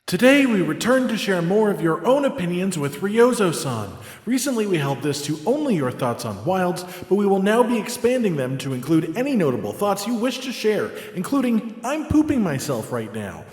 Today, we return to share more of your own opinions with Ryozo-san. Recently, we held this to only your thoughts on Wilds, but we will now be expanding them to include any notable thoughts you wish to share, including, I'm pooping myself right now.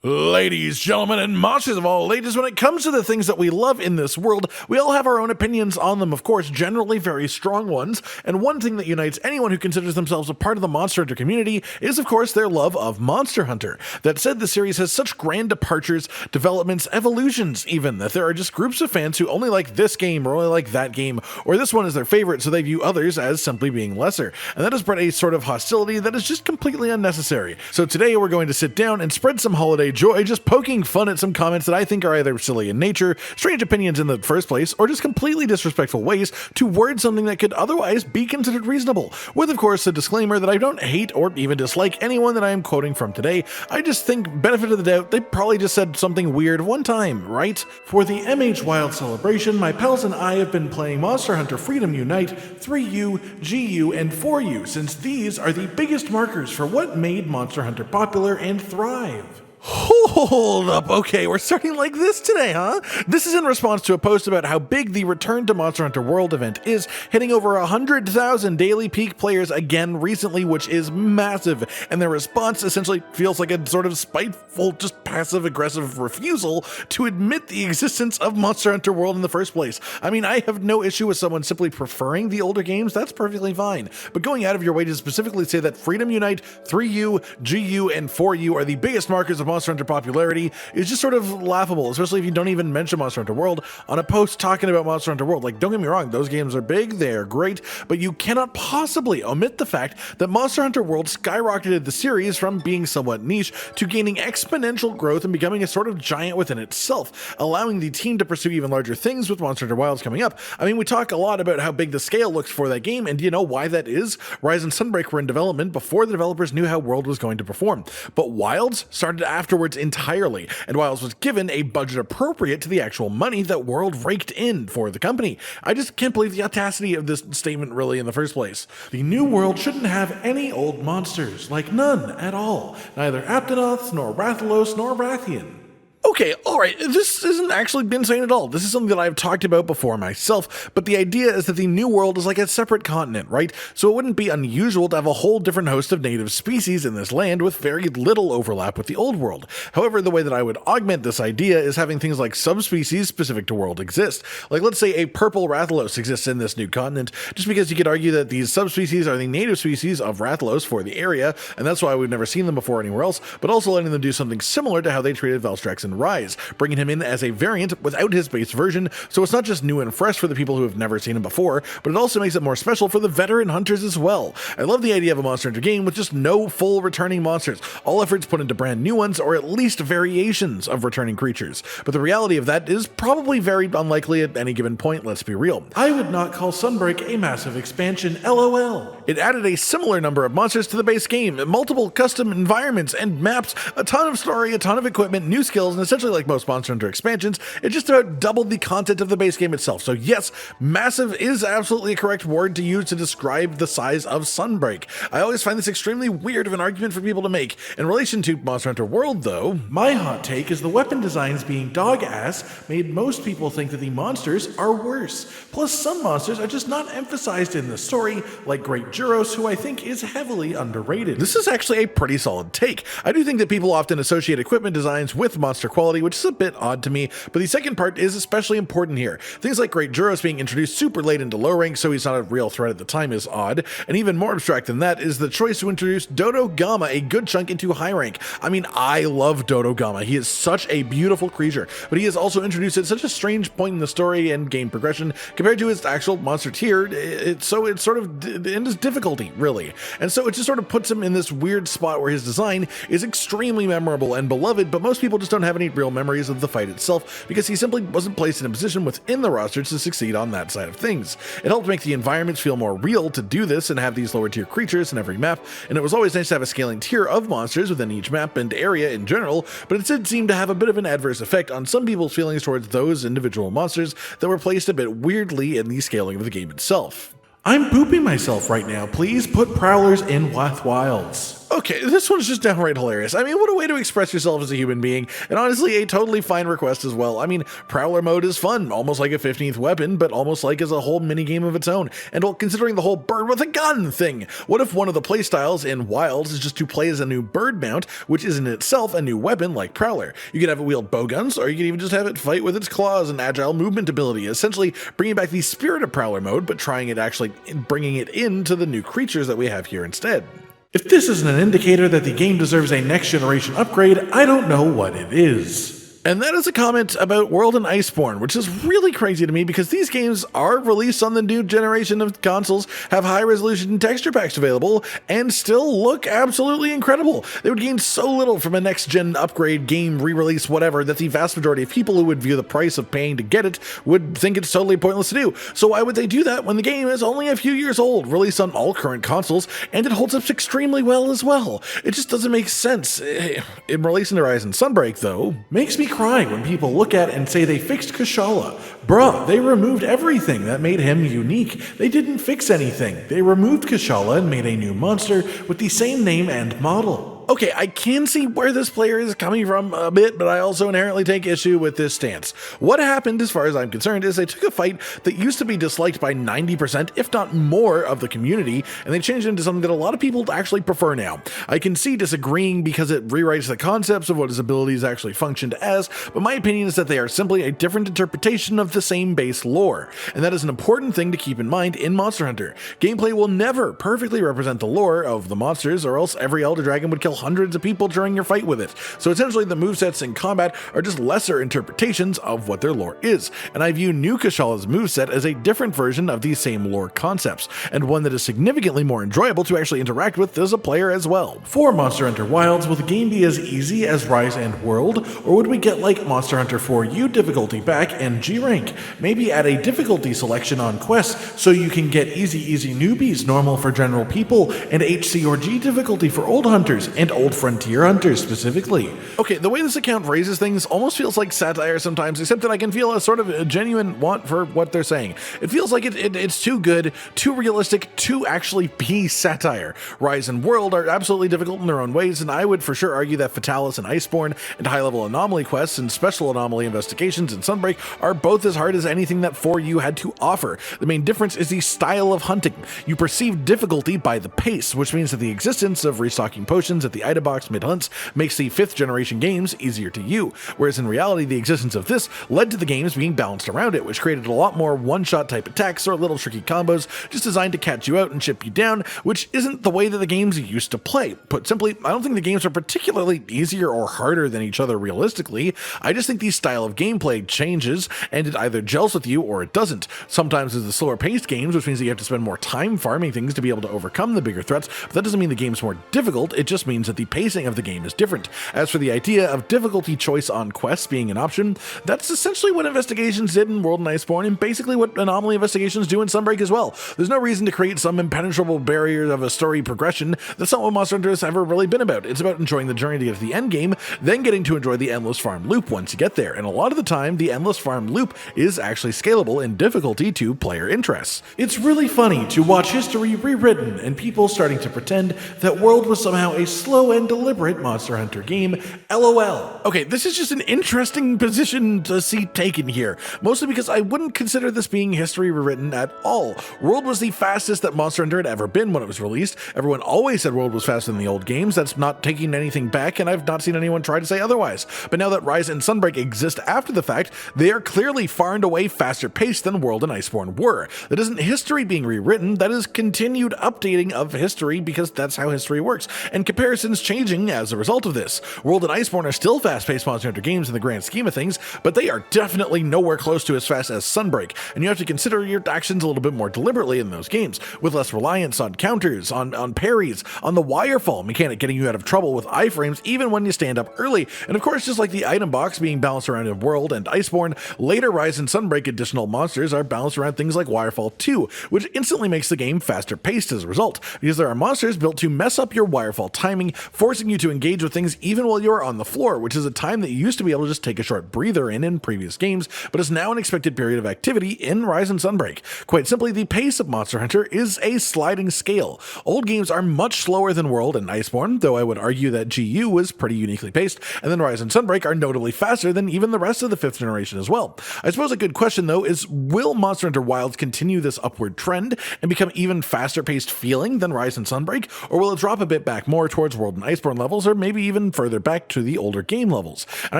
Ladies, gentlemen, and monsters of all ages, when it comes to the things that we love in this world, we all have our own opinions on them, of course, generally very strong ones, and one thing that unites anyone who considers themselves a part of the Monster Hunter community is, of course, their love of Monster Hunter. That said, the series has such grand departures, developments, evolutions even, that there are just groups of fans who only like this game or only like that game, or this one is their favorite, so they view others as simply being lesser, and that has bred a sort of hostility that is just completely unnecessary. So today we're going to sit down and spread some holiday joy, just poking fun at some comments that I think are either silly in nature, strange opinions in the first place, or just completely disrespectful ways to word something that could otherwise be considered reasonable, with of course a disclaimer that I don't hate or even dislike anyone that I am quoting from today. I just think, benefit of the doubt, they probably just said something weird one time, right? For the MH Wild celebration, my pals and I have been playing Monster Hunter Freedom Unite, 3U, GU, and 4U, since these are the biggest markers for what made Monster Hunter popular and thrive. Hold up, okay, we're starting like this today, huh? This is in response to a post about how big the Return to Monster Hunter World event is, hitting over 100,000 daily peak players again recently, which is massive, and their response essentially feels like a sort of spiteful, just passive-aggressive refusal to admit the existence of Monster Hunter World in the first place. I mean, I have no issue with someone simply preferring the older games, that's perfectly fine, but going out of your way to specifically say that Freedom Unite, 3U, GU, and 4U are the biggest markers of Monster Hunter popularity is just sort of laughable, especially if you don't even mention Monster Hunter World on a post talking about Monster Hunter World. Like, don't get me wrong, those games are big, they are great, but you cannot possibly omit the fact that Monster Hunter World skyrocketed the series from being somewhat niche to gaining exponential growth and becoming a sort of giant within itself, allowing the team to pursue even larger things with Monster Hunter Wilds coming up. I mean, we talk a lot about how big the scale looks for that game, and do you know why that is? Rise and Sunbreak were in development before the developers knew how World was going to perform, but Wilds started afterwards entirely, and Wilds was given a budget appropriate to the actual money that World raked in for the company. I just can't believe the audacity of this statement really in the first place. The new world shouldn't have any old monsters, like none at all. Neither Aptonoths, nor Rathalos, nor Rathian. Okay, alright, this isn't actually insane at all. This is something that I've talked about before myself, but the idea is that the New World is like a separate continent, right? So it wouldn't be unusual to have a whole different host of native species in this land with very little overlap with the Old World. However, the way that I would augment this idea is having things like subspecies specific to World exist. Like, let's say a purple Rathalos exists in this new continent, just because you could argue that these subspecies are the native species of Rathalos for the area, and that's why we've never seen them before anywhere else, but also letting them do something similar to how they treated Velstrax and Rise, bringing him in as a variant without his base version, so it's not just new and fresh for the people who have never seen him before, but it also makes it more special for the veteran hunters as well. I love the idea of a Monster Hunter game with just no full returning monsters, all efforts put into brand new ones or at least variations of returning creatures, but the reality of that is probably very unlikely at any given point, let's be real. I would not call Sunbreak a massive expansion, LOL. It added a similar number of monsters to the base game, multiple custom environments and maps, a ton of story, a ton of equipment, new skills, and essentially like most Monster Hunter expansions, it just about doubled the content of the base game itself. So yes, massive is absolutely a correct word to use to describe the size of Sunbreak. I always find this extremely weird of an argument for people to make. In relation to Monster Hunter World though, my hot take is the weapon designs being dog ass made most people think that the monsters are worse. Plus some monsters are just not emphasized in the story, like Great Juros, who I think is heavily underrated. This is actually a pretty solid take. I do think that people often associate equipment designs with monster quality, which is a bit odd to me, but the second part is especially important here. Things like Great Juros being introduced super late into low rank, so he's not a real threat at the time, is odd, and even more abstract than that is the choice to introduce Dodo Gamma a good chunk into high rank. I mean, I love Dodo Gamma. He is such a beautiful creature, but he is also introduced at such a strange point in the story and game progression compared to his actual monster tier, it's sort of in his difficulty, really. And so it just sort of puts him in this weird spot where his design is extremely memorable and beloved, but most people just don't have any real memories of the fight itself because he simply wasn't placed in a position within the roster to succeed on that side of things. It helped make the environments feel more real to do this and have these lower tier creatures in every map, and it was always nice to have a scaling tier of monsters within each map and area in general, but it did seem to have a bit of an adverse effect on some people's feelings towards those individual monsters that were placed a bit weirdly in the scaling of the game itself. I'm pooping myself right now. Please put Prowlers in Wilds. Okay, this one's just downright hilarious. I mean, what a way to express yourself as a human being, and honestly, a totally fine request as well. I mean, Prowler mode is fun, almost like a 15th weapon, but almost like as a whole minigame of its own. And well, considering the whole bird with a gun thing, what if one of the playstyles in Wilds is just to play as a new bird mount, which is in itself a new weapon like Prowler? You could have it wield bowguns, or you could even just have it fight with its claws and agile movement ability, essentially bringing back the spirit of Prowler mode, but trying it actually bringing it into the new creatures that we have here instead. If this isn't an indicator that the game deserves a next generation upgrade, I don't know what it is. And that is a comment about World and Iceborne, which is really crazy to me because these games are released on the new generation of consoles, have high-resolution texture packs available, and still look absolutely incredible. They would gain so little from a next-gen upgrade, game, re-release, whatever, that the vast majority of people who would view the price of paying to get it would think it's totally pointless to do. So why would they do that when the game is only a few years old, released on all current consoles, and it holds up extremely well as well? It just doesn't make sense. In relation to Rise and Sunbreak, though, makes me cry when people look at and say they fixed Kushala. Bruh, they removed everything that made him unique. They didn't fix anything. They removed Kushala and made a new monster with the same name and model. Okay, I can see where this player is coming from a bit, but I also inherently take issue with this stance. What happened, as far as I'm concerned, is they took a fight that used to be disliked by 90%, if not more, of the community, and they changed it into something that a lot of people actually prefer now. I can see disagreeing because it rewrites the concepts of what his abilities actually functioned as, but my opinion is that they are simply a different interpretation of the same base lore, and that is an important thing to keep in mind in Monster Hunter. Gameplay will never perfectly represent the lore of the monsters, or else every Elder Dragon would kill hundreds of people during your fight with it. So essentially the movesets in combat are just lesser interpretations of what their lore is, and I view new Kushala's moveset as a different version of these same lore concepts, and one that is significantly more enjoyable to actually interact with as a player as well. For Monster Hunter Wilds, will the game be as easy as Rise and World, or would we get like Monster Hunter 4U difficulty back and G rank? Maybe add a difficulty selection on quests so you can get easy newbies, normal for general people, and HC or G difficulty for old hunters, and old frontier hunters specifically. Okay, the way this account phrases things almost feels like satire sometimes, except that I can feel a sort of a genuine want for what they're saying. It feels like it's too good, too realistic to actually be satire. Rise and World are absolutely difficult in their own ways, and I would for sure argue that Fatalis and Iceborne and high-level anomaly quests and special anomaly investigations in Sunbreak are both as hard as anything that 4U had to offer. The main difference is the style of hunting. You perceive difficulty by the pace, which means that the existence of restocking potions at the item box mid-hunts makes the 5th generation games easier to you, whereas in reality the existence of this led to the games being balanced around it, which created a lot more one-shot type attacks or little tricky combos just designed to catch you out and chip you down, which isn't the way that the games used to play. Put simply, I don't think the games are particularly easier or harder than each other realistically. I just think the style of gameplay changes, and it either gels with you or it doesn't. Sometimes it's the slower paced games, which means that you have to spend more time farming things to be able to overcome the bigger threats, but that doesn't mean the game's more difficult, it just means that the pacing of the game is different. As for the idea of difficulty choice on quests being an option, that's essentially what investigations did in World and Iceborne, and basically what anomaly investigations do in Sunbreak as well. There's no reason to create some impenetrable barrier of a story progression. That's not what Monster Hunter has ever really been about. It's about enjoying the journey to get to the end game, then getting to enjoy the endless farm loop once you get there, and a lot of the time the endless farm loop is actually scalable in difficulty to player interests. It's really funny to watch history rewritten and people starting to pretend that World was somehow a slow and deliberate Monster Hunter game. LOL. Okay, this is just an interesting position to see taken here, mostly because I wouldn't consider this being history rewritten at all. World was the fastest that Monster Hunter had ever been when it was released. Everyone always said World was faster than the old games. That's not taking anything back, and I've not seen anyone try to say otherwise. But now that Rise and Sunbreak exist after the fact, they are clearly far and away faster paced than World and Iceborne were. That isn't history being rewritten, that is continued updating of history, because that's how history works, and comparisons changing as a result of this. World and Iceborne are still fast-paced Monster Hunter games in the grand scheme of things, but they are definitely nowhere close to as fast as Sunbreak, and you have to consider your actions a little bit more deliberately in those games, with less reliance on counters, on parries, on the wirefall mechanic getting you out of trouble with iframes even when you stand up early, and of course just like the item box being balanced around in World and Iceborne, later Rise and Sunbreak additional monsters are balanced around things like wirefall too, which instantly makes the game faster paced as a result, because there are monsters built to mess up your wirefall timing forcing you to engage with things even while you're on the floor, which is a time that you used to be able to just take a short breather in previous games, but is now an expected period of activity in Rise and Sunbreak. Quite simply, the pace of Monster Hunter is a sliding scale. Old games are much slower than World and Iceborne, though I would argue that GU was pretty uniquely paced, and then Rise and Sunbreak are notably faster than even the rest of the 5th generation as well. I suppose a good question though is, will Monster Hunter Wilds continue this upward trend and become even faster paced feeling than Rise and Sunbreak, or will it drop a bit back more towards World and Iceborne levels, or maybe even further back to the older game levels? And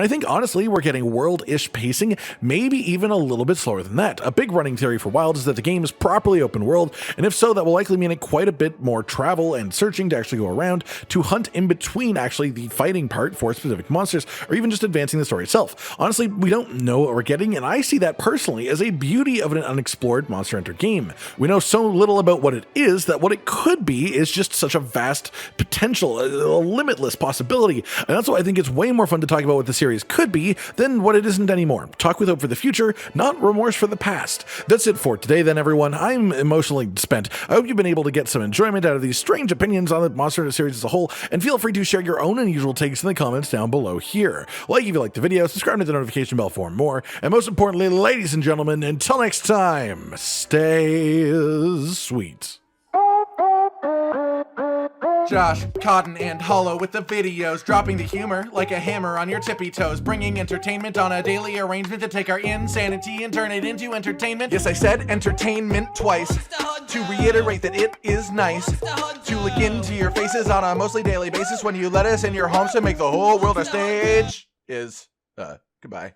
I think honestly we're getting World-ish pacing, maybe even a little bit slower than that. A big running theory for Wilds is that the game is properly open world, and if so, that will likely mean quite a bit more travel and searching to actually go around to hunt in between actually the fighting part for specific monsters, or even just advancing the story itself. Honestly, we don't know what we're getting, and I see that personally as a beauty of an unexplored Monster Hunter game. We know so little about what it is that what it could be is just such a vast potential, a limitless possibility, and that's why I think it's way more fun to talk about what the series could be than what it isn't anymore. Talk with hope for the future, not remorse for the past. That's it for today then, everyone. I'm emotionally spent. I hope you've been able to get some enjoyment out of these strange opinions on the Monster Hunter series as a whole, and feel free to share your own unusual takes in the comments down below here. Like if you liked the video, subscribe to the notification bell for more, and most importantly, ladies and gentlemen, until next time, stay sweet. Josh, Cotton, and Hollow with the videos, dropping the humor like a hammer on your tippy toes, bringing entertainment on a daily arrangement to take our insanity and turn it into entertainment. Yes, I said entertainment twice, to reiterate that it is nice to look into your faces on a mostly daily basis when you let us in your homes to make the whole world a stage. Goodbye.